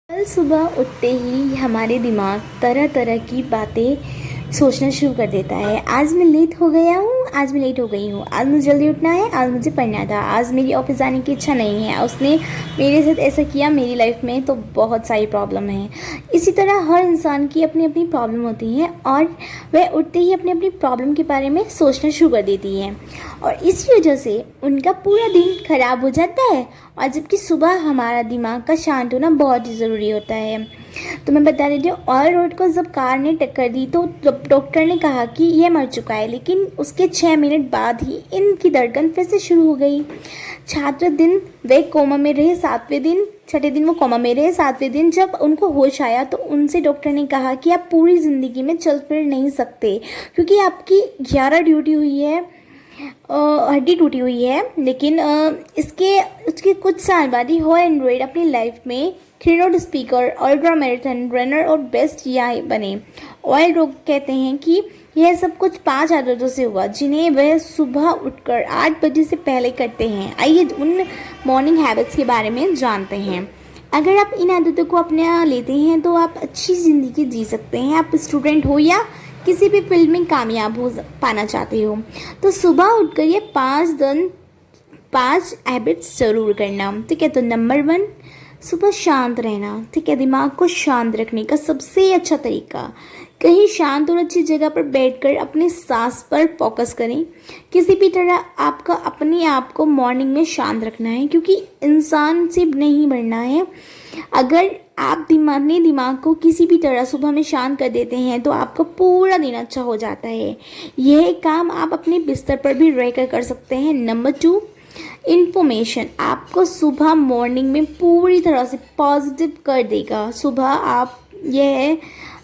कल सुबह उठते ही हमारे दिमाग तरह तरह की बातें सोचना शुरू कर देता है। आज मैं लेट हो गया हूँ, आज मैं लेट हो गई हूँ, आज मुझे जल्दी उठना है, आज मुझे पढ़ना था, आज मेरी ऑफिस जाने की इच्छा नहीं है, उसने मेरे साथ ऐसा किया। मेरी लाइफ में तो बहुत सारी प्रॉब्लम है। इसी तरह हर इंसान की अपनी अपनी प्रॉब्लम होती है और वह उठते ही अपनी अपनी प्रॉब्लम के बारे में सोचना शुरू कर देती है और इस वजह से उनका पूरा दिन खराब हो जाता है। और जबकि सुबह हमारा दिमाग का शांत होना बहुत ही ज़रूरी होता है। तो मैं बता देती हूँ, ऑल रोड को जब कार ने टक्कर दी तो डॉक्टर ने कहा कि यह मर चुका है, लेकिन उसके 6 मिनट बाद ही इनकी धड़कन फिर से शुरू हो गई। छात्र दिन वे कोमा में रहे, 7वें दिन, छठे दिन वो कोमा में रहे। 7वें दिन जब उनको होश आया तो उनसे डॉक्टर ने कहा कि आप पूरी ज़िंदगी में चल फिर नहीं सकते, क्योंकि आपकी 11 ड्यूटी हुई है, हड्डी टूटी हुई है। लेकिन उसके कुछ साल बाद ही हॉल एंड्रॉइड अपनी लाइफ में keynote speaker, ultra marathon runner और बेस्ट यह बने। ऑयल लोग कहते हैं कि यह सब कुछ 5 आदतों से हुआ जिन्हें वह सुबह उठकर 8 बजे से पहले करते हैं। आइए उन मॉर्निंग हैबिट्स के बारे में जानते हैं। अगर आप इन आदतों को अपना लेते हैं तो आप अच्छी ज़िंदगी जी सकते हैं। आप स्टूडेंट हो या किसी भी फील्ड में कामयाब हो पाना चाहते हो तो सुबह उठकर ये 5 हैबिट्स ज़रूर करना। ठीक है, तो नंबर 1, सुबह शांत रहना। ठीक है, दिमाग को शांत रखने का सबसे अच्छा तरीका, कहीं शांत और अच्छी जगह पर बैठकर अपनी सांस पर फोकस करें। किसी भी तरह आपका अपने आप को मॉर्निंग में शांत रखना है, क्योंकि इंसान से नहीं बढ़ना है। अगर आप अपने दिमाग को किसी भी तरह सुबह में शांत कर देते हैं तो आपका पूरा दिन अच्छा हो जाता है। यह काम आप अपने बिस्तर पर भी रहकर कर सकते हैं। नंबर 2, इन्फॉर्मेशन आपको सुबह मॉर्निंग में पूरी तरह से पॉजिटिव कर देगा। सुबह आप यह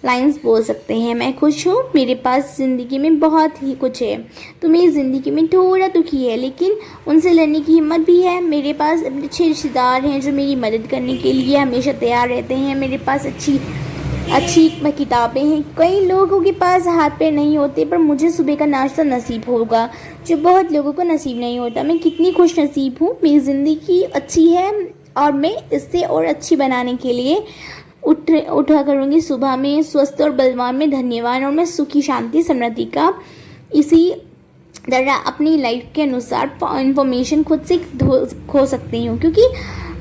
लाइंस बोल सकते हैं, मैं खुश हूँ, मेरे पास ज़िंदगी में बहुत ही कुछ है, तो मेरी ज़िंदगी में थोड़ा दुखी है लेकिन उनसे लड़ने की हिम्मत भी है। मेरे पास अच्छे रिश्तेदार हैं जो मेरी मदद करने के लिए हमेशा तैयार रहते हैं। मेरे पास अच्छी किताबें हैं। कई लोगों के पास हाथ पैर नहीं होते पर मुझे सुबह का नाश्ता नसीब होगा, जो बहुत लोगों को नसीब नहीं होता। मैं कितनी खुश नसीब हूँ, मेरी ज़िंदगी अच्छी है और मैं इससे और अच्छी बनाने के लिए उठा करूँगी सुबह में, स्वस्थ और बलवान में धन्यवाद, और मैं सुखी शांति समृद्धि का इसी तरह अपनी लाइफ के अनुसार इंफॉर्मेशन खुद से खो सकती हूँ। क्योंकि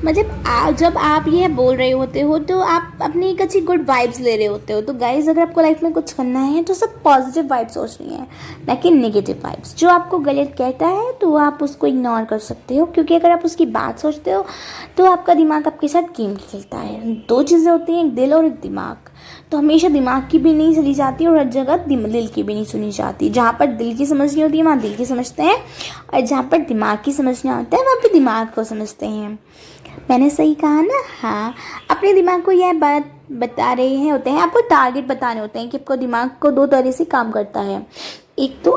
मतलब जब आप यह बोल रहे होते हो तो आप अपनी एक अच्छी गुड वाइब्स ले रहे होते हो। तो गाइज, अगर आपको लाइफ में कुछ करना है तो सब पॉजिटिव वाइब्स सोचनी है, ना कि नेगेटिव वाइब्स। जो आपको गलत कहता है तो आप उसको इग्नोर कर सकते हो, क्योंकि अगर आप उसकी बात सोचते हो तो आपका दिमाग आपके साथ गेम खेलता है। 2 चीज़ें होती हैं, एक दिल और एक दिमाग। तो हमेशा दिमाग की भी नहीं सुनी जाती और हर जगह दिल की भी नहीं सुनी जाती। जहाँ पर दिल की समझ नहीं होती है वहाँ दिल की समझते हैं, और जहाँ पर दिमाग की समझना होता है वहाँ पर दिमाग को समझते हैं। मैंने सही कहा ना? हाँ, अपने दिमाग को यह बात बता रहे हैं होते हैं, आपको टारगेट बताने होते हैं कि आपको दिमाग को 2 तरह से काम करता है। एक तो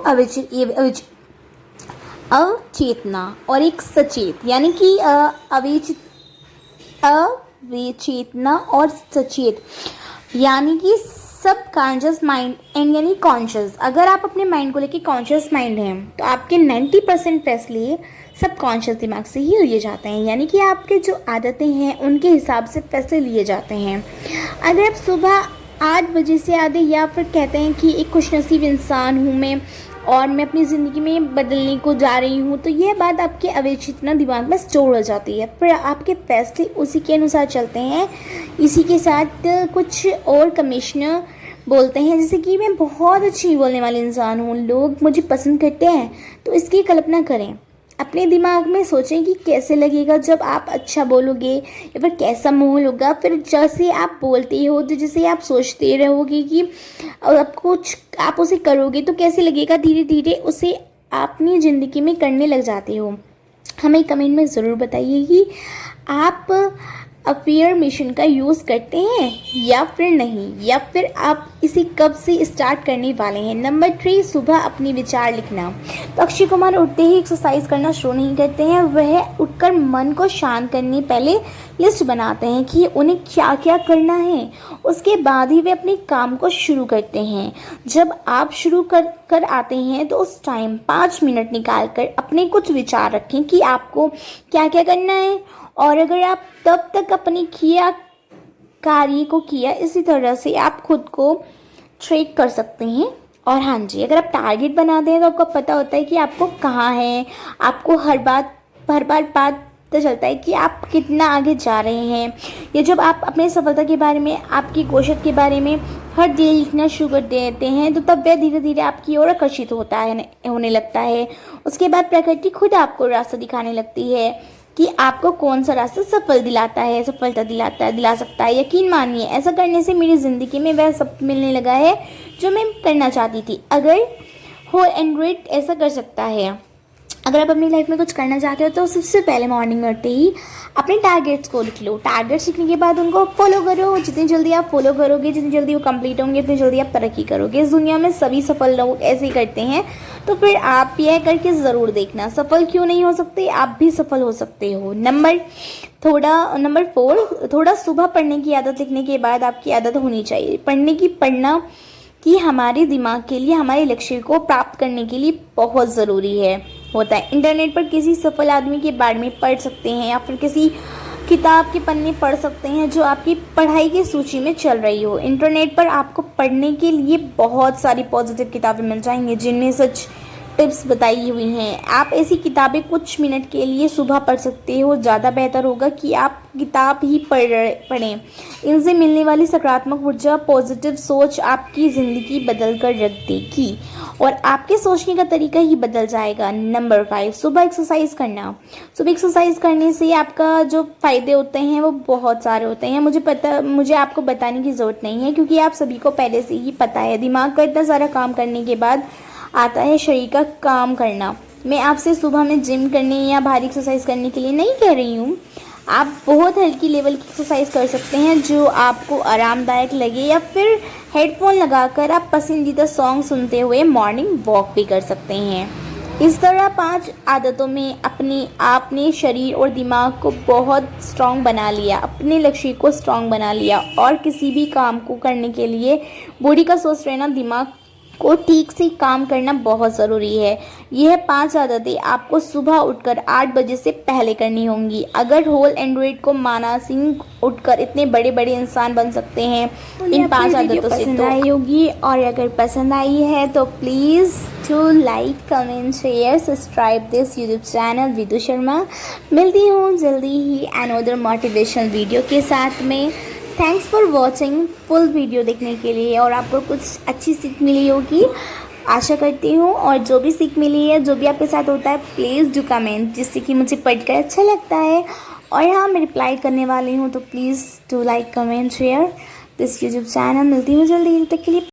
अवचेतना और एक सचेत, यानी कि अवचेतना और सचेत, यानी कि सब कॉन्शियस माइंड एंड यानी कॉन्शियस। अगर आप अपने माइंड को लेके कॉन्शियस माइंड हैं तो आपके 90% फैसले सब कॉन्शियस दिमाग से ही लिए जाते हैं, यानी कि आपके जो आदतें हैं उनके हिसाब से फैसले लिए जाते हैं। अगर आप सुबह 8 बजे से आधे या फिर कहते हैं कि एक खुशनसीब इंसान हूँ मैं और मैं अपनी ज़िंदगी में बदलने को जा रही हूँ, तो यह बात आपके अवचेतना दिमाग में स्टोर हो जाती है। फिर आपके फैसले उसी के अनुसार चलते हैं। इसी के साथ कुछ और कमिश्नर बोलते हैं जैसे कि मैं बहुत अच्छी बोलने वाली इंसान हूँ, लोग मुझे पसंद करते हैं। तो इसकी कल्पना करें, अपने दिमाग में सोचें कि कैसे लगेगा जब आप अच्छा बोलोगे या फिर कैसा माहौल होगा। फिर जैसे आप बोलते हो तो जैसे आप सोचते रहोगे कि आप उसे करोगे तो कैसे लगेगा, धीरे धीरे उसे अपनी ज़िंदगी में करने लग जाते हो। हमें कमेंट में ज़रूर बताइए कि आप अफर्मेशन का यूज़ करते हैं या फिर नहीं, या फिर आप इसे कब से स्टार्ट करने वाले हैं। नंबर 3, सुबह अपनी विचार लिखना। तो अक्षय कुमार उठते ही एक्सरसाइज करना शुरू नहीं करते हैं, वह उठकर मन को शांत करने पहले लिस्ट बनाते हैं कि उन्हें क्या क्या करना है, उसके बाद ही वे अपने काम को शुरू करते हैं। जब आप शुरू कर आते हैं तो उस टाइम 5 मिनट निकाल कर अपने कुछ विचार रखें कि आपको क्या क्या करना है, और अगर आप तब तक अपनी कार्य को किया, इसी तरह से आप खुद को ट्रैक कर सकते हैं। और हाँ जी, अगर आप टारगेट बनाते हैं तो आपको पता होता है कि आपको कहाँ है, आपको हर बार पता चलता है कि आप कितना आगे जा रहे हैं। ये जब आप अपने सफलता के बारे में, आपकी कोशिश के बारे में हर दिन लिखना शुरू कर देते हैं तो तब वह धीरे धीरे आपकी ओर आकर्षित होने लगता है। उसके बाद प्रकृति खुद आपको रास्ता दिखाने लगती है कि आपको कौन सा रास्ता सफलता दिला सकता है। यकीन मानिए, ऐसा करने से मेरी ज़िंदगी में वह सब मिलने लगा है जो मैं करना चाहती थी। अगर हो एंड्रॉइड ऐसा कर सकता है। अगर आप अपनी लाइफ में कुछ करना चाहते हो तो सबसे पहले मॉर्निंग में उठते ही अपने टारगेट्स को लिख लो। टारगेट्स लिखने के बाद उनको फॉलो करो। जितनी जल्दी आप फॉलो करोगे, जितनी जल्दी वो कंप्लीट होंगे, उतनी जल्दी आप तरक्की करोगे। इस दुनिया में सभी सफल लोग ऐसे ही करते हैं, तो फिर आप यह करके ज़रूर देखना, सफल क्यों नहीं हो सकते, आप भी सफल हो सकते हो। नंबर 4, थोड़ा सुबह पढ़ने की आदत लिखने के बाद आपकी आदत होनी चाहिए। पढ़ना कि हमारे दिमाग के लिए, हमारे लक्ष्य को प्राप्त करने के लिए बहुत ज़रूरी होता है। इंटरनेट पर किसी सफल आदमी के बारे में पढ़ सकते हैं या फिर किसी किताब के पन्ने पढ़ सकते हैं जो आपकी पढ़ाई की सूची में चल रही हो। इंटरनेट पर आपको पढ़ने के लिए बहुत सारी पॉजिटिव किताबें मिल जाएंगी जिनमें सच टिप्स बताई हुई हैं। आप ऐसी किताबें कुछ मिनट के लिए सुबह पढ़ सकते हो। ज़्यादा बेहतर होगा कि आप किताब ही पढ़ें। इनसे मिलने वाली सकारात्मक ऊर्जा, पॉजिटिव सोच आपकी ज़िंदगी बदल कर रख देगी और आपके सोचने का तरीका ही बदल जाएगा। नंबर 5, सुबह एक्सरसाइज करना। सुबह एक्सरसाइज करने से आपका जो फ़ायदे होते हैं वो बहुत सारे होते हैं। मुझे आपको बताने की ज़रूरत नहीं है क्योंकि आप सभी को पहले से ही पता है। दिमाग का इतना सारा काम करने के बाद आता है शरीर का काम करना। मैं आपसे सुबह में जिम करने या भारी एक्सरसाइज करने के लिए नहीं कह रही हूँ। आप बहुत हल्की लेवल की एक्सरसाइज कर सकते हैं जो आपको आरामदायक लगे, या फिर हेडफोन लगाकर आप पसंदीदा सॉन्ग सुनते हुए मॉर्निंग वॉक भी कर सकते हैं। इस तरह 5 आदतों में आपने शरीर और दिमाग को बहुत स्ट्रांग बना लिया, अपने लक्ष्य को स्ट्रांग बना लिया। और किसी भी काम को करने के लिए बॉडी का स्वस्थ रहना, दिमाग को ठीक से काम करना बहुत ज़रूरी है। यह 5 आदतें आपको सुबह उठकर 8 बजे से पहले करनी होंगी। अगर होल एंड्रॉइड को माना सिंह उठकर इतने बड़े बड़े इंसान बन सकते हैं इन 5 आदतों से, पसंद आई होगी। और अगर पसंद आई है तो please to like, comment, share, subscribe this YouTube channel Vidu Sharma. मिलती हूँ जल्दी ही अनदर मोटिवेशनल वीडियो के साथ में। Thanks for watching. Full video देखने के लिए और आपको कुछ अच्छी सीख मिली होगी आशा करती हूँ। और जो भी सीख मिली है, जो भी आपके साथ होता है, प्लीज़ डू कमेंट, जिससे कि मुझे पढ़कर अच्छा लगता है। और हाँ, मैं रिप्लाई करने वाली हूँ, तो please do like, comment, share this YouTube channel. मिलती हूँ जल्दी, तक के लिए।